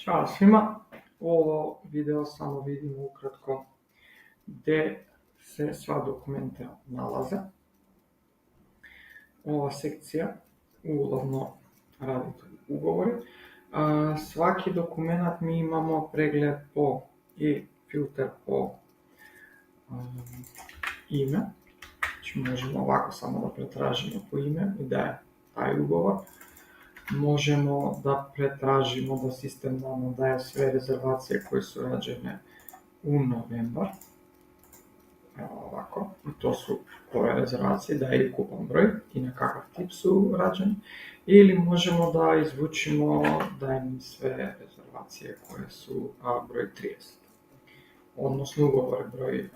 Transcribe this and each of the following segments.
Ćao svima, ovo video samo vidimo ukratko gdje se sva dokumenta nalaze. Ova sekcija uglavno radi ugovori. Svaki dokument mi imamo pregled po i filter po ime. Znači možemo ovako samo da pretražimo po ime i da je taj ugovor. Možemo da pretražimo da sistem nam daje sve rezervacije koje su rađene u novembar. Evo ovako, i to su ove rezervacije, daje i ukupan broj i na kakav tip su rađeni. Ili možemo da izvučimo daje mi sve rezervacije koje su broj 30, odnosno ugovor broj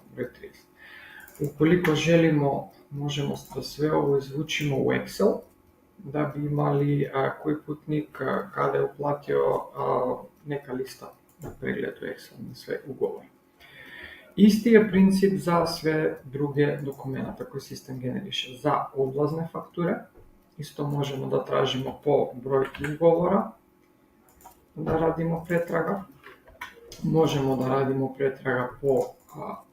30. Ukoliko želimo, možemo da sve ovo izvučimo u Excel, da bi imali koji putnik kada je uplatio neka lista na pregledu Excel na sve ugovore. Isti je princip za sve druge dokumenta koje sistem generiše. Za odlazne fakture isto možemo da tražimo po broju ugovora, da radimo pretraga. Možemo da radimo pretraga po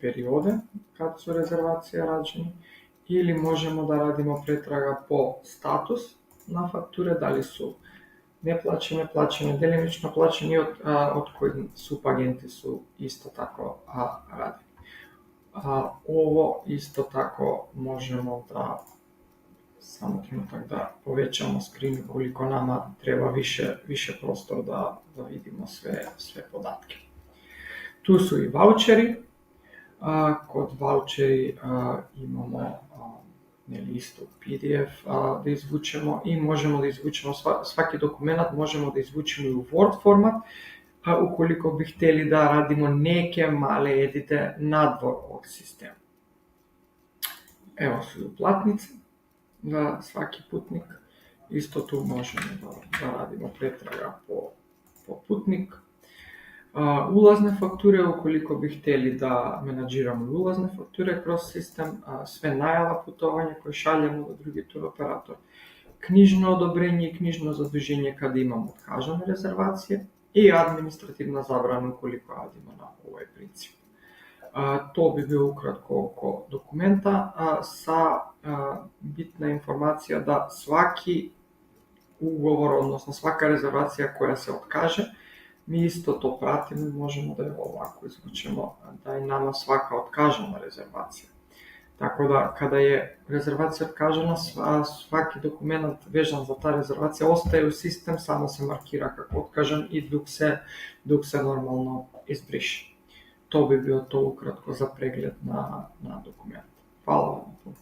periode kad su rezervacije rađene, ili možemo da radimo pretraga po status na fakture, da li su neplaćene, plaćene, delimično plaćene i od kojih subagenti su isto tako radili. Ovo isto tako možemo da, samo trenutak da povećamo screen koliko nama treba više prostor da vidimo sve podatke. Tu su i voucheri. Kod voucheri imamo listu PDF da izvučemo i možemo da izvučemo svaki dokument, možemo da izvučemo i u Word format, ukoliko bi htjeli da radimo neke male edite nadvor ovog sistema. Evo su i uplatnice za svaki putnik, isto tu možemo da radimo pretraga po putnik. Ulazne fakture, ukoliko bi htjeli da menadžiramo ulazne fakture kroz sistem, sve najava putovanja koje šaljemo do drugi turoperator, knjižno odobrenje i knjižno zaduženje kada imamo otkazane rezervacije i administrativna zabrana ukoliko radimo na ovaj princip. To bi bio ukratko oko dokumenta. Bitna informacija da svaki ugovor, odnosno svaka rezervacija koja se otkaže, mi isto to pratimo i možemo da je ovako izvučemo, da je nama svaka otkažena rezervacija. Tako da kada je rezervacija otkažena, svaki dokument vezan za ta rezervacija ostaje u sistem, samo se markira kako otkažen i dok se normalno izbriše. To bi bio to ukratko za pregled na dokument. Hvala vam.